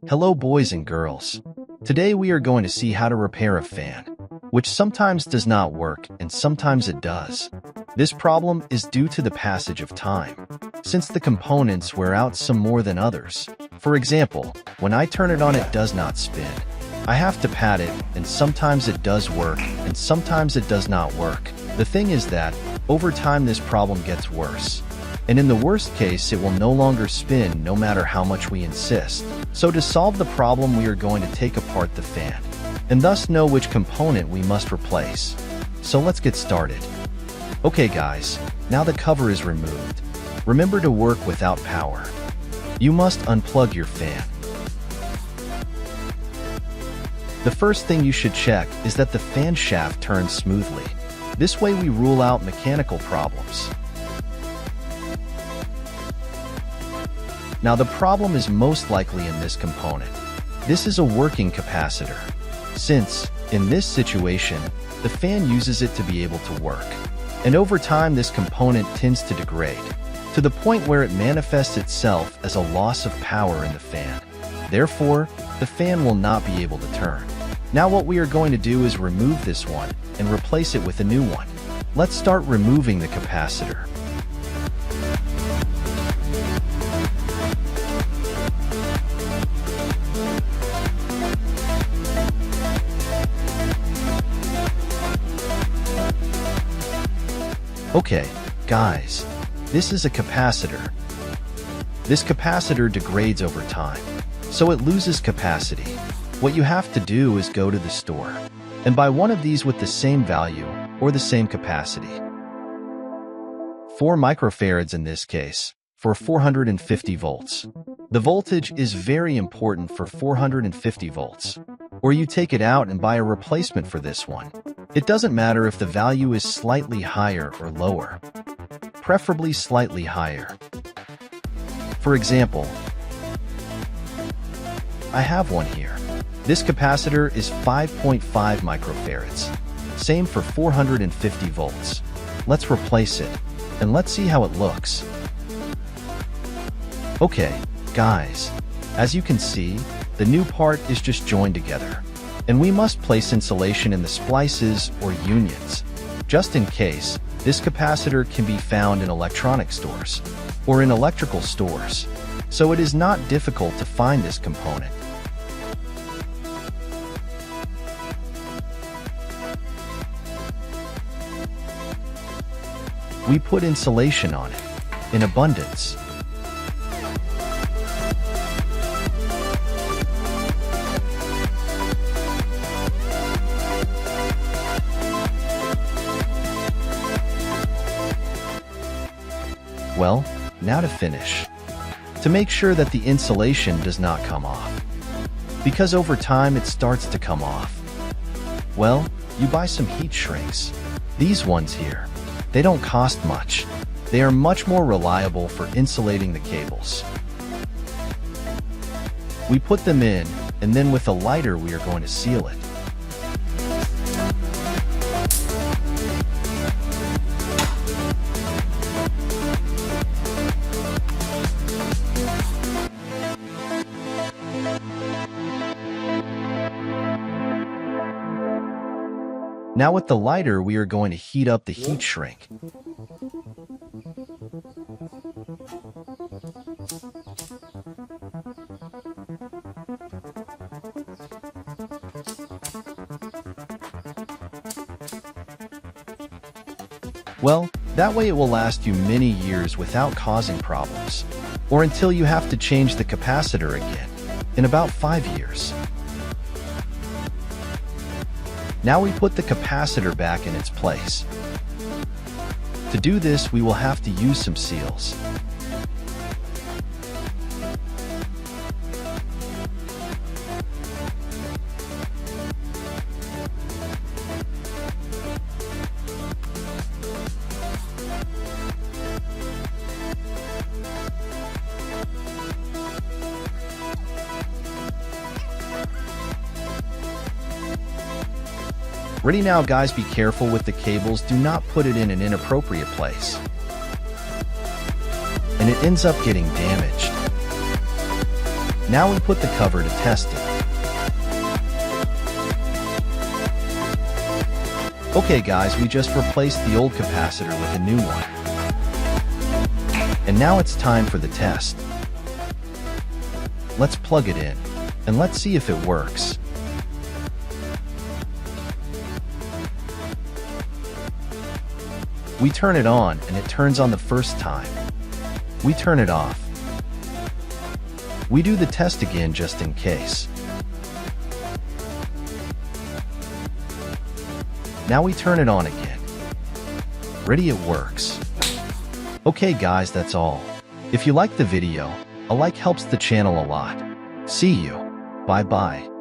Hello boys and girls. Today we are going to see how to repair a fan, which sometimes does not work and sometimes it does. This problem is due to the passage of time, since the components wear out some more than others. For example, when I turn it on it does not spin. I have to pat it, and sometimes it does work and sometimes it does not work. The thing is that, over time this problem gets worse. And in the worst case, it will no longer spin no matter how much we insist. So to solve the problem, we are going to take apart the fan, and thus know which component we must replace. So let's get started. Okay guys, now the cover is removed. Remember to work without power. You must unplug your fan. The first thing you should check is that the fan shaft turns smoothly. This way we rule out mechanical problems. Now the problem is most likely in this component. This is a working capacitor, since, in this situation, the fan uses it to be able to work. And over time this component tends to degrade, to the point where it manifests itself as a loss of power in the fan. Therefore, the fan will not be able to turn. Now what we are going to do is remove this one and replace it with a new one. Let's start removing the capacitor. Okay, guys, this is a capacitor. This capacitor degrades over time, so it loses capacity. What you have to do is go to the store and buy one of these with the same value or the same capacity. 4 microfarads in this case, for 450 volts. The voltage is very important for 450 volts. Or you take it out and buy a replacement for this one. It doesn't matter if the value is slightly higher or lower. Preferably slightly higher. For example, I have one here. This capacitor is 5.5 microfarads. Same for 450 volts. Let's replace it, and let's see how it looks. Okay, guys, as you can see, the new part is just joined together. And we must place insulation in the splices or unions. Just in case, this capacitor can be found in electronic stores or in electrical stores, so it is not difficult to find this component. We put insulation on it, in abundance. Well, now to finish. To make sure that the insulation does not come off. Because over time it starts to come off. Well, you buy some heat shrinks. These ones here. They don't cost much. They are much more reliable for insulating the cables. We put them in, and then with a lighter we are going to seal it. Now with the lighter, we are going to heat up the heat shrink. Well, that way it will last you many years without causing problems, or until you have to change the capacitor again, in about 5 years. Now we put the capacitor back in its place. To do this, we will have to use some seals. Ready now, guys, be careful with the cables. Do not put it in an inappropriate place. And it ends up getting damaged. Now we put the cover to test it. Okay guys, we just replaced the old capacitor with a new one. And now it's time for the test. Let's plug it in, and let's see if it works. We turn it on, and it turns on the first time. We turn it off. We do the test again just in case. Now we turn it on again. Ready, it works. Okay guys, that's all. If you liked the video, a like helps the channel a lot. See you. Bye bye.